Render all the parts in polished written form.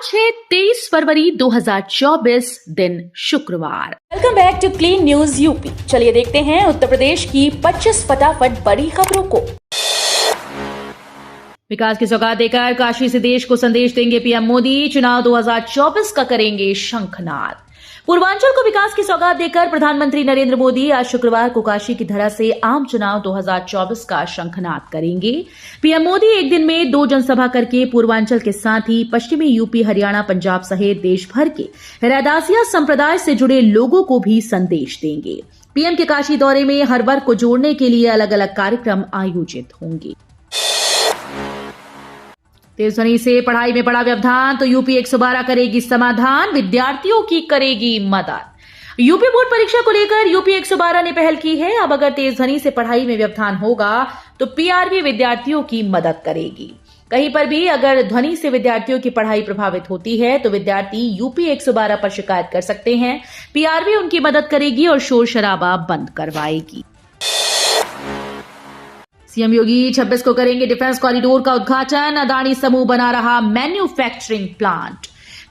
आज है 23 फरवरी 2024 दिन शुक्रवार। Welcome back to Clean News UP. चलिए देखते हैं उत्तर प्रदेश की 25 फटाफट बड़ी खबरों को। विकास की सौगात देकर काशी से देश को संदेश देंगे पीएम मोदी। चुनाव 2024 का करेंगे शंखनाद। पूर्वांचल को विकास की सौगात देकर प्रधानमंत्री नरेंद्र मोदी आज शुक्रवार को काशी की धरा से आम चुनाव 2024 का शंखनाद करेंगे। पीएम मोदी एक दिन में 2 जनसभा करके पूर्वांचल के साथ ही पश्चिमी यूपी, हरियाणा, पंजाब सहित देश भर के रैदासिया संप्रदाय से जुड़े लोगों को भी संदेश देंगे। पीएम के काशी दौरे में हर वर्ग को जोड़ने के लिए अलग अलग कार्यक्रम आयोजित होंगे। तेज ध्वनि से पढ़ाई में बड़ा व्यवधान तो यूपी 112 करेगी समाधान, विद्यार्थियों की करेगी मदद। यूपी बोर्ड परीक्षा को लेकर यूपी 112 ने पहल की है। अब अगर तेज ध्वनि से पढ़ाई में व्यवधान होगा तो पीआरबी विद्यार्थियों की मदद करेगी। कहीं पर भी अगर ध्वनि से विद्यार्थियों की पढ़ाई प्रभावित होती है तो विद्यार्थी यूपी 112 पर शिकायत कर सकते हैं। पीआरबी उनकी मदद करेगी और शोर शराबा बंद करवाएगी। सीएम योगी 26 को करेंगे डिफेंस कॉरिडोर का उद्घाटन। अदानी समूह बना रहा मैन्युफैक्चरिंग प्लांट।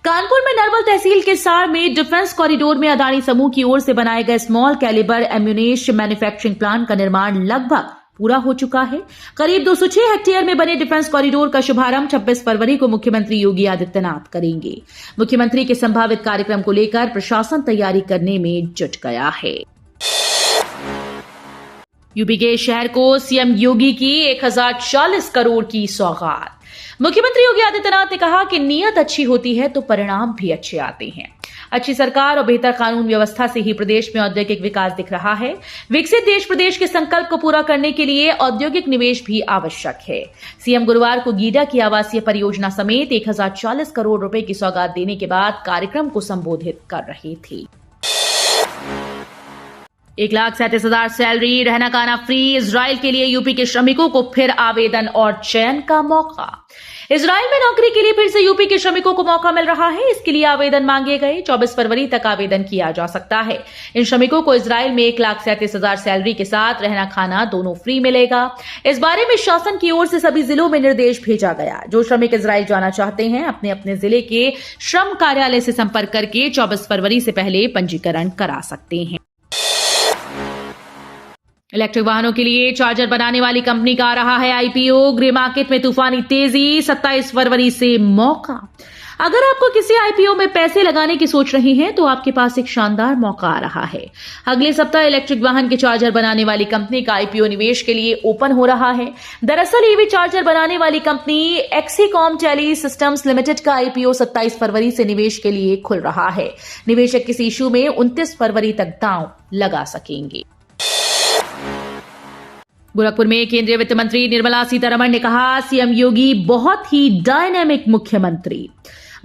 कानपुर में नरवल तहसील के सार में डिफेंस कॉरिडोर में अदानी समूह की ओर से बनाए गए small calibre ammunition manufacturing plant का निर्माण लगभग पूरा हो चुका है। करीब 206 हेक्टेयर में बने डिफेंस कॉरिडोर का शुभारंभ 26 फरवरी को मुख्यमंत्री योगी आदित्यनाथ करेंगे। मुख्यमंत्री के संभावित कार्यक्रम को लेकर प्रशासन तैयारी करने में जुट गया है। यूपी के शहर को सीएम योगी की 1040 करोड़ की सौगात। मुख्यमंत्री योगी आदित्यनाथ ने कहा कि नीयत अच्छी होती है तो परिणाम भी अच्छे आते हैं। अच्छी सरकार और बेहतर कानून व्यवस्था से ही प्रदेश में औद्योगिक विकास दिख रहा है। विकसित देश प्रदेश के संकल्प को पूरा करने के लिए औद्योगिक निवेश भी आवश्यक है। सीएम गुरुवार को गीडा की आवासीय परियोजना समेत 1040 करोड़ रुपए की सौगात देने के बाद कार्यक्रम को संबोधित कर रहे थे। 1,37,000 सैलरी, रहना खाना फ्री। इजराइल के लिए यूपी के श्रमिकों को फिर आवेदन और चयन का मौका। इजराइल में नौकरी के लिए फिर से यूपी के श्रमिकों को मौका मिल रहा है। इसके लिए आवेदन मांगे गए। 24 फरवरी तक आवेदन किया जा सकता है। इन श्रमिकों को इजराइल में 1,37,000 सैलरी के साथ रहना खाना दोनों फ्री मिलेगा। इस बारे में शासन की ओर से सभी जिलों में निर्देश भेजा गया। जो श्रमिक इजराइल जाना चाहते हैं अपने अपने जिले के श्रम कार्यालय से संपर्क करके 24 फरवरी से पहले पंजीकरण करा सकते हैं। इलेक्ट्रिक वाहनों के लिए चार्जर बनाने वाली कंपनी का आ रहा है आईपीओ। ग्रे मार्केट में तूफानी तेजी, 27 फरवरी से मौका। अगर आपको किसी आईपीओ में पैसे लगाने की सोच रहे हैं तो आपके पास एक शानदार मौका आ रहा है। अगले सप्ताह इलेक्ट्रिक वाहन के चार्जर बनाने वाली कंपनी का आईपीओ निवेश के लिए ओपन हो रहा है। दरअसल ईवी चार्जर बनाने वाली कंपनी एक्सीकॉम टेली सिस्टम्स लिमिटेड का आईपीओ 27 फरवरी से निवेश के लिए खुल रहा है। निवेशक किसी इशू में 29 फरवरी तक दांव लगा सकेंगे। गोरखपुर में केंद्रीय वित्त मंत्री निर्मला सीतारमण ने कहा, सीएम योगी बहुत ही डायनेमिक मुख्यमंत्री।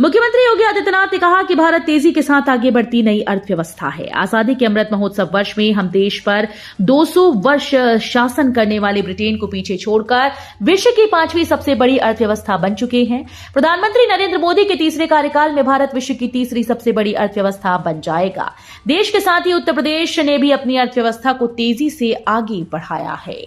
मुख्यमंत्री योगी आदित्यनाथ ने कहा कि भारत तेजी के साथ आगे बढ़ती नई अर्थव्यवस्था है। आजादी के अमृत महोत्सव वर्ष में हम देश पर 200 वर्ष शासन करने वाले ब्रिटेन को पीछे छोड़कर विश्व की 5वीं सबसे बड़ी अर्थव्यवस्था बन चुके हैं। प्रधानमंत्री नरेंद्र मोदी के तीसरे कार्यकाल में भारत विश्व की तीसरी सबसे बड़ी अर्थव्यवस्था बन जाएगा। देश के साथ ही उत्तर प्रदेश ने भी अपनी अर्थव्यवस्था को तेजी से आगे बढ़ाया है।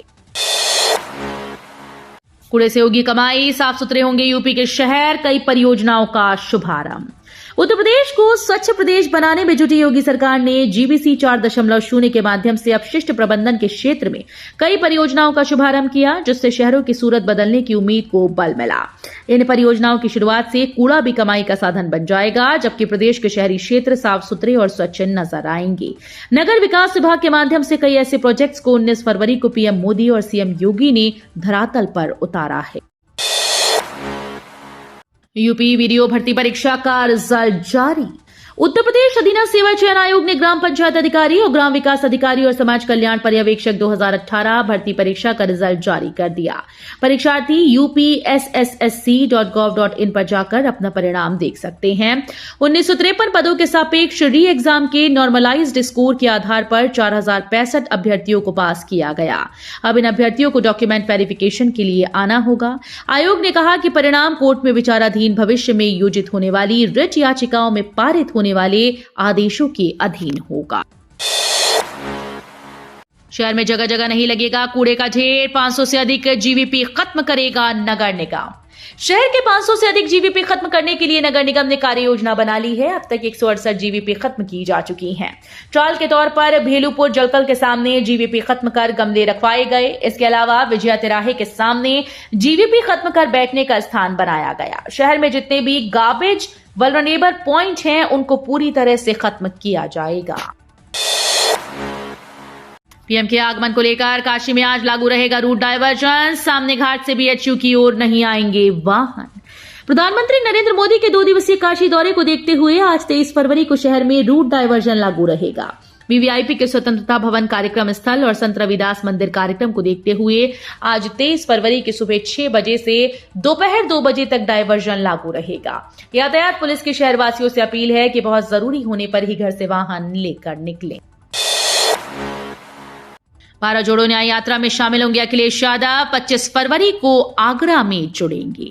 कूड़े से होगी कमाई, साफ सुथरे होंगे यूपी के शहर। कई परियोजनाओं का शुभारंभ। उत्तर प्रदेश को स्वच्छ प्रदेश बनाने में जुटी योगी सरकार ने जीबीसी 4.0 के माध्यम से अपशिष्ट प्रबंधन के क्षेत्र में कई परियोजनाओं का शुभारंभ किया, जिससे शहरों की सूरत बदलने की उम्मीद को बल मिला। इन परियोजनाओं की शुरुआत से कूड़ा भी कमाई का साधन बन जाएगा, जबकि प्रदेश के शहरी क्षेत्र साफ सुथरे और स्वच्छ नजर आएंगे। नगर विकास विभाग के माध्यम से कई ऐसे प्रोजेक्ट्स को 19 फरवरी को पीएम मोदी और सीएम योगी ने धरातल पर उतारा है। यूपी वीडियो भर्ती परीक्षा का रिजल्ट जारी। उत्तर प्रदेश अधीनस्थ सेवा चयन आयोग ने ग्राम पंचायत अधिकारी और ग्राम विकास अधिकारी और समाज कल्याण पर्यवेक्षक 2018 भर्ती परीक्षा का रिजल्ट जारी कर दिया। परीक्षार्थी upssc.gov.in पर जाकर अपना परिणाम देख सकते हैं। 1953 पदों के सापेक्ष री एग्जाम के नॉर्मलाइज्ड स्कोर के आधार पर 4065 अभ्यर्थियों को पास किया गया। अब इन अभ्यर्थियों को डॉक्यूमेंट वेरिफिकेशन के लिए आना होगा। आयोग ने कहा कि परिणाम कोर्ट में विचाराधीन भविष्य में योजित होने वाली रिट याचिकाओं में पारित होने वाले आदेशों के अधीन होगा। शहर में जगह जगह नहीं लगेगा कूड़े का ढेर। 500 से अधिक जीवीपी खत्म करेगा नगर निगम। शहर के 500 से अधिक जीवीपी खत्म करने के लिए नगर निगम ने कार्य योजना बना ली है। अब तक 168 जीवीपी खत्म की जा चुकी हैं। ट्रायल के तौर पर भेलूपुर जलकल के सामने जीवीपी खत्म कर गमले रखवाए गए। इसके अलावा विजया तिराहे के सामने जीवीपी खत्म कर बैठने का स्थान बनाया गया। शहर में जितने भी गार्बेज वल्नरेबल पॉइंट हैं उनको पूरी तरह से खत्म किया जाएगा। पीएम के आगमन को लेकर काशी में आज लागू रहेगा रूट डायवर्जन। सामने घाट से बीएचयू की ओर नहीं आएंगे वाहन। प्रधानमंत्री नरेंद्र मोदी के 2 दिवसीय काशी दौरे को देखते हुए आज 23 फरवरी को शहर में रूट डायवर्जन लागू रहेगा। वीवीआईपी के स्वतंत्रता भवन कार्यक्रम स्थल और संत रविदास मंदिर कार्यक्रम को देखते हुए आज 23 फरवरी की सुबह 6 बजे से दोपहर 2 बजे तक डायवर्जन लागू रहेगा। यातायात पुलिस की शहरवासियों से अपील है कि बहुत जरूरी होने पर ही घर से वाहन लेकर निकलें। भारत जोड़ो न्याय यात्रा में शामिल होंगे अखिलेश यादव। 25 फरवरी को आगरा में जुड़ेंगे।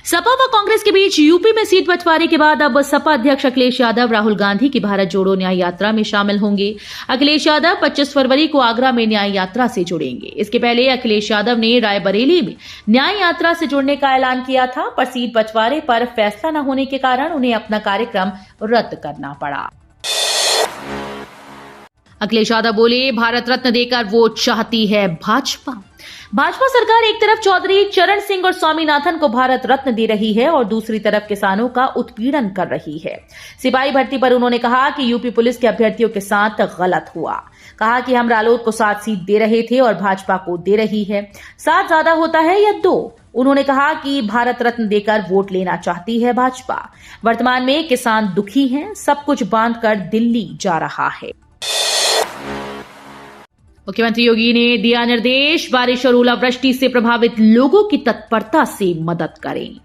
सपा व कांग्रेस के बीच यूपी में सीट बंटवारे के बाद अब सपा अध्यक्ष अखिलेश यादव राहुल गांधी की भारत जोड़ो न्याय यात्रा में शामिल होंगे। अखिलेश यादव 25 फरवरी को आगरा में न्याय यात्रा से जुड़ेंगे। इसके पहले अखिलेश यादव ने रायबरेली में न्याय यात्रा से जुड़ने का ऐलान किया था, पर सीट बंटवारे पर फैसला न होने के कारण उन्हें अपना कार्यक्रम रद्द करना पड़ा। अखिलेश यादव बोले, भारत रत्न देकर वोट चाहती है भाजपा सरकार एक तरफ चौधरी चरण सिंह और स्वामीनाथन को भारत रत्न दे रही है और दूसरी तरफ किसानों का उत्पीड़न कर रही है। सिपाही भर्ती पर उन्होंने कहा कि यूपी पुलिस के अभ्यर्थियों के साथ गलत हुआ। कहा कि हम रालोद को 7 सीट दे रहे थे और भाजपा को दे रही है। 7 ज्यादा होता है या 2? उन्होंने कहा कि भारत रत्न देकर वोट लेना चाहती है भाजपा। वर्तमान में किसान दुखी हैं, सब कुछ बांध कर दिल्ली जा रहा है। मुख्यमंत्री योगी ने दिया निर्देश, बारिश और ओलावृष्टि से प्रभावित लोगों की तत्परता से मदद करें।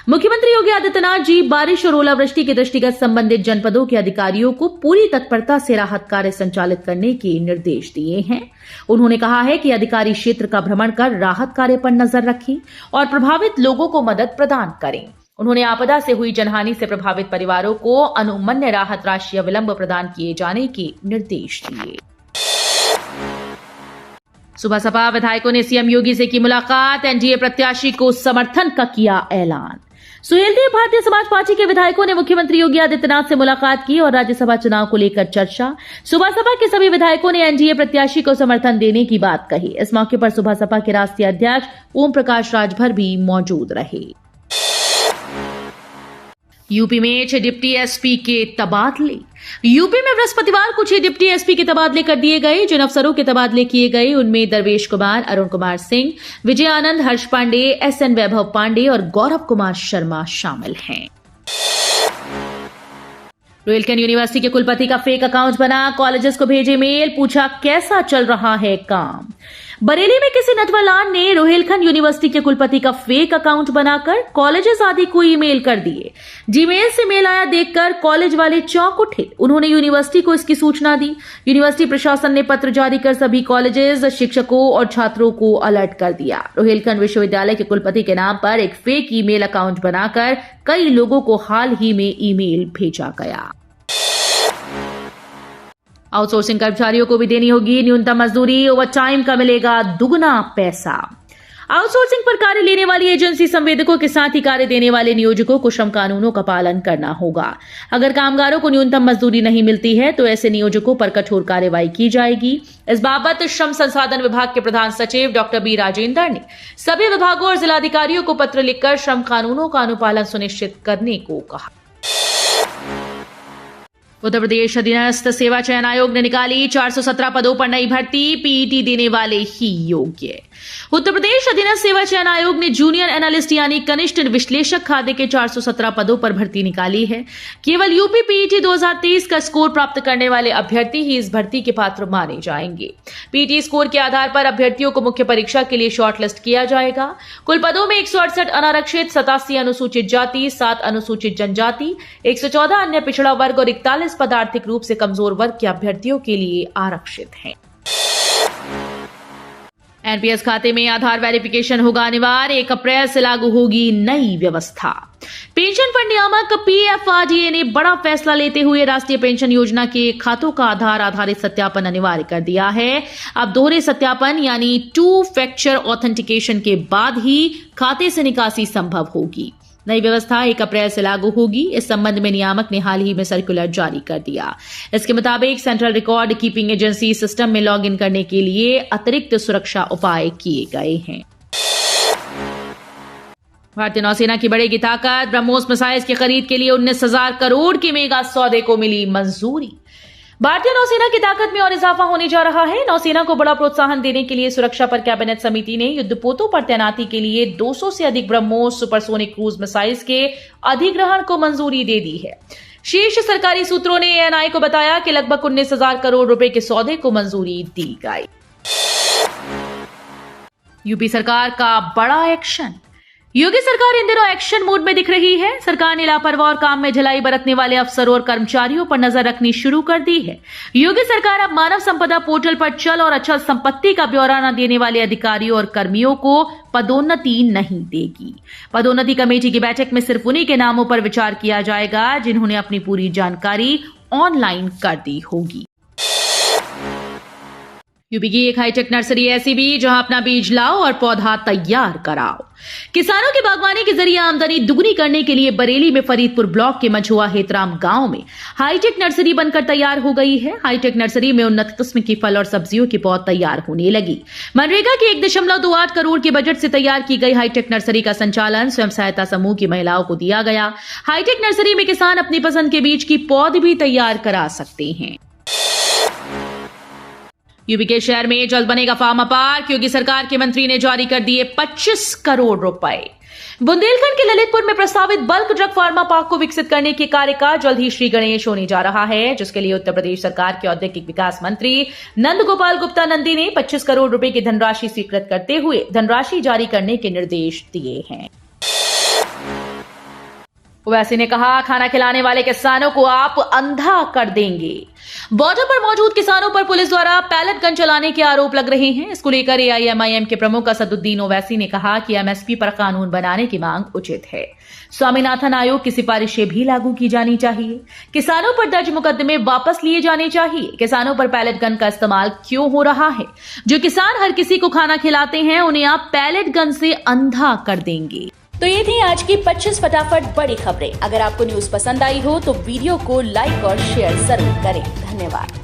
मुख्यमंत्री योगी आदित्यनाथ जी बारिश और ओलावृष्टि के दृष्टिगत संबंधित जनपदों के अधिकारियों को पूरी तत्परता से राहत कार्य संचालित करने के निर्देश दिए हैं। उन्होंने कहा है कि अधिकारी क्षेत्र का भ्रमण कर राहत कार्य पर नजर रखें और प्रभावित लोगों को मदद प्रदान करें। उन्होंने आपदा से हुई जनहानि से प्रभावित परिवारों को अनुमन्य राहत राशि अविलंब प्रदान किए जाने के निर्देश दिए। सुबह सपा विधायकों ने सीएम योगी से की मुलाकात। एनडीए प्रत्याशी को समर्थन का किया ऐलान। सुहेलदेव भारतीय समाज पार्टी के विधायकों ने मुख्यमंत्री योगी आदित्यनाथ से मुलाकात की और राज्यसभा चुनाव को लेकर चर्चा। सुबह सपा के सभी विधायकों ने एनडीए प्रत्याशी को समर्थन देने की बात कही। इस मौके पर सुबह सपा के राष्ट्रीय अध्यक्ष ओम प्रकाश राजभर भी मौजूद रहे। यूपी में 6 डिप्टी एसपी के तबादले। यूपी में बृहस्पतिवार को 6 डिप्टी एसपी के तबादले कर दिए गए। जिन अफसरों के तबादले किए गए उनमें दरवेश कुमार, अरुण कुमार सिंह, विजय आनंद, हर्ष पांडे, एसएन वैभव पांडे और गौरव कुमार शर्मा शामिल हैं। रोहिलखंड यूनिवर्सिटी के कुलपति का फेक अकाउंट बना। कॉलेजेस को भेजे मेल, पूछा कैसा चल रहा है काम। बरेली में किसी नटवरलाल ने रोहिलखंड यूनिवर्सिटी के कुलपति का फेक अकाउंट बनाकर कॉलेजेस आदि को ईमेल कर दिए। जीमेल से मेल आया देखकर कॉलेज वाले चौंक उठे। उन्होंने यूनिवर्सिटी को इसकी सूचना दी। यूनिवर्सिटी प्रशासन ने पत्र जारी कर सभी कॉलेजेस, शिक्षकों और छात्रों को अलर्ट कर दिया। रोहिलखंड विश्वविद्यालय के कुलपति के नाम पर एक फेक ईमेल अकाउंट बनाकर कई लोगों को हाल ही में ईमेल भेजा गया। आउटसोर्सिंग कर्मचारियों को भी देनी होगी न्यूनतम मजदूरी। ओवरटाइम का मिलेगा दुगना पैसा। आउटसोर्सिंग पर कार्य लेने वाली एजेंसी संवेदकों के साथ ही कार्य देने वाले नियोजकों को श्रम कानूनों का पालन करना होगा। अगर कामगारों को न्यूनतम मजदूरी नहीं मिलती है तो ऐसे नियोजकों पर कठोर कार्रवाई की जाएगी। इस बाबत श्रम संसाधन विभाग के प्रधान सचिव डॉक्टर बी राजेंद्र ने सभी विभागों और जिलाधिकारियों को पत्र लिखकर श्रम कानूनों का अनुपालन सुनिश्चित करने को कहा। उत्तर प्रदेश अधीनस्थ सेवा चयन आयोग ने निकाली 417 पदों पर नई भर्ती। पीईटी देने वाले ही योग्य। उत्तर प्रदेश अधीनस्थ सेवा चयन आयोग ने जूनियर एनालिस्ट यानी कनिष्ठ विश्लेषक खाते के 417 पदों पर भर्ती निकाली है। केवल यूपी पीईटी 2023 का स्कोर प्राप्त करने वाले अभ्यर्थी ही इस भर्ती के पात्र माने जाएंगे। पीईटी स्कोर के आधार पर अभ्यर्थियों को मुख्य परीक्षा के लिए शॉर्टलिस्ट किया जाएगा। कुल पदों में 168 अनारक्षित, 87 अनुसूचित जाति, 7 अनुसूचित जनजाति, 114 अन्य पिछड़ा वर्ग और 41 पद आर्थिक रूप से कमजोर वर्ग के अभ्यर्थियों के लिए आरक्षित हैं। एनपीएस खाते में आधार वेरिफिकेशन होगा अनिवार्य, 1 अप्रैल से लागू होगी नई व्यवस्था। पेंशन फंड नियामक पीएफआरडीए ने बड़ा फैसला लेते हुए राष्ट्रीय पेंशन योजना के खातों का आधार आधारित सत्यापन अनिवार्य कर दिया है। अब दोहरे सत्यापन यानी 2 फैक्टर ऑथेंटिकेशन के बाद ही खाते से निकासी संभव होगी। नई व्यवस्था 1 अप्रैल से लागू होगी। इस संबंध में नियामक ने हाल ही में सर्कुलर जारी कर दिया। इसके मुताबिक central record keeping agency system में लॉग इन करने के लिए अतिरिक्त सुरक्षा उपाय किए गए हैं। भारतीय नौसेना की बढ़ेगी ताकत, ब्रह्मोस मिसाइल्स की खरीद के लिए 19,000 करोड़ के मेगा सौदे को मिली मंजूरी। भारतीय नौसेना की ताकत में और इजाफा होने जा रहा है। नौसेना को बड़ा प्रोत्साहन देने के लिए सुरक्षा पर कैबिनेट समिति ने युद्धपोतों पर तैनाती के लिए 200 से अधिक ब्रह्मोस सुपरसोनिक क्रूज मिसाइल्स के अधिग्रहण को मंजूरी दे दी है। शीर्ष सरकारी सूत्रों ने एएनआई को बताया कि लगभग 19,000 करोड़ रुपए के सौदे को मंजूरी दी गई। यूपी सरकार का बड़ा एक्शन। योगी सरकार इन दिनों एक्शन मोड में दिख रही है। सरकार ने लापरवाह और काम में ढिलाई बरतने वाले अफसरों और कर्मचारियों पर नजर रखनी शुरू कर दी है। योगी सरकार अब मानव संपदा पोर्टल पर चल और अचल संपत्ति का ब्यौरा न देने वाले अधिकारियों और कर्मियों को पदोन्नति नहीं देगी। पदोन्नति कमेटी की बैठक में सिर्फ उन्हीं के नामों पर विचार किया जाएगा जिन्होंने अपनी पूरी जानकारी ऑनलाइन कर दी होगी। यूपी की एक हाईटेक नर्सरी ऐसी भी जहां अपना बीज लाओ और पौधा तैयार कराओ। किसानों की बागवानी के जरिए आमदनी दुगनी करने के लिए बरेली में फरीदपुर ब्लॉक के मझुआ हेतराम गांव में हाईटेक नर्सरी बनकर तैयार हो गई है। हाईटेक नर्सरी में उन्नत किस्म की फल और सब्जियों की पौध तैयार होने लगी। मनरेगा की 1.28 करोड़ के बजट से तैयार की गई हाईटेक नर्सरी का संचालन स्वयं सहायता समूह की महिलाओं को दिया गया। हाईटेक नर्सरी में किसान अपनी पसंद के बीज की पौध भी तैयार करा सकते हैं। यूपी के शहर में जल्द बनेगा फार्मा पार्क। योगी सरकार के मंत्री ने जारी कर दिए 25 करोड़ रुपए। बुंदेलखंड के ललितपुर में प्रस्तावित बल्क ड्रग फार्मा पार्क को विकसित करने के कार्य का जल्द ही श्री गणेश होने जा रहा है, जिसके लिए उत्तर प्रदेश सरकार के औद्योगिक विकास मंत्री नंद गोपाल गुप्ता नंदी ने 25 करोड़ रुपए की धनराशि स्वीकृत करते हुए धनराशि जारी करने के निर्देश दिए हैं। ओवैसी ने कहा, खाना खिलाने वाले किसानों को आप अंधा कर देंगे। बॉर्डर पर मौजूद किसानों पर पुलिस द्वारा पैलेट गन चलाने के आरोप लग रहे हैं। इसको लेकर एआईएमआईएम के प्रमुख असदुद्दीन ओवैसी ने कहा कि एमएसपी पर कानून बनाने की मांग उचित है। स्वामीनाथन आयोग की सिफारिशें भी लागू की जानी चाहिए। किसानों पर दर्ज मुकदमे वापस लिए जाने चाहिए। किसानों पर पैलेट गन का इस्तेमाल क्यों हो रहा है? जो किसान हर किसी को खाना खिलाते हैं उन्हें आप पैलेट गन से अंधा कर देंगे। तो ये थी आज की 25 फटाफट बड़ी खबरें। अगर आपको न्यूज पसंद आई हो तो वीडियो को लाइक और शेयर जरूर करें। धन्यवाद।